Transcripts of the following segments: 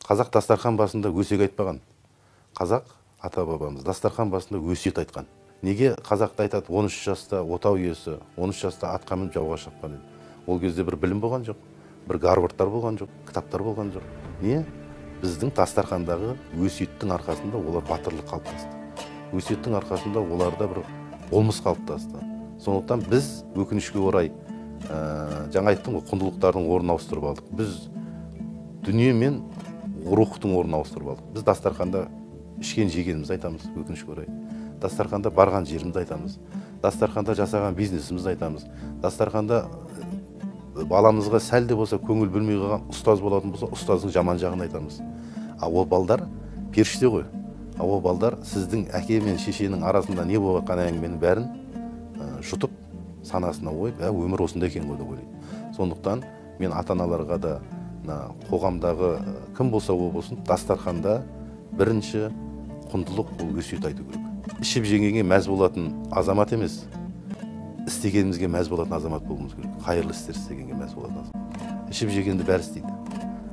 Қазақ дастархан басында өсек айтпаған. Қазақ ата бабамыз дастархан басында өсиет айтқан. Неге қазақта айтады 13 жаста отау иесі, 13 жаста атқа мініп жауға шапқан еді. Ол кезде бір білім болған жоқ, бір гарвардтар болған жоқ, кітаптар болған жоқ. Не? Біздің дастархандағы өсиеттің арқасында олар батырлық қалыптасты. Өсиеттің арқасында оларда бір болмыс қалыптасты. Сондықтан біз өкінішке орай жаңа айттым ғой, құндылықтардың орнын ауыстырып алдық. Біз дүние мен рухтың орнын ауыстырып алдық. Біз дастарханда ішкен жегенімізді айтамыз, өкінішке орай. Дастарханда барған жерімізді айтамыз. Дастарханда жасаған бизнесімізді айтамыз. Дастарханда баламызға сәл де болса көңіл бөлмей қалған ұстаз болатын болса, ұстаздың жаман жағын айтамыз. Ол балдар періште ғой. Ол балдар сіздің әке мен шешенің арасында не болып жатқан әңгіменің бәрін жұтып, санасына ойып, өмір осындай екен ғой деп ойлайды. Сондықтан мен ата-аналарға да қоғамдағы кім болса ол болсын, дастарханда бірінші құндылық бұл өсиет айту керек. Ішіп жегенге мәз болатын азамат емес, істегенімізге мәз болатын азамат болуымыз керек. Қайырлы істер істегенге мәз болатын азамат. Ішіп жегенді бәрі істейді.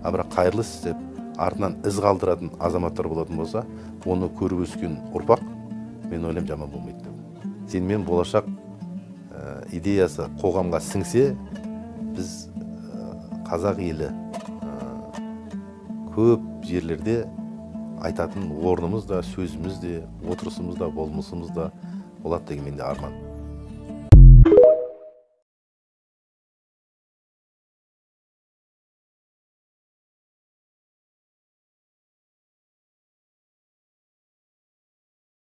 Бірақ қайырлы істеп, артынан із қалдыратын азаматтар болатын болса, оны көріп өскен ұрпақ, мен ойлаймын, жаман болмайды деп. Сенмен болашақ идеясы қоғамға сіңсе, біз қазақ елі көп жерлерде айтатын орнымыз да, сөзіміз де, отырысымыз да, болмысымыз да болады деген менде арман.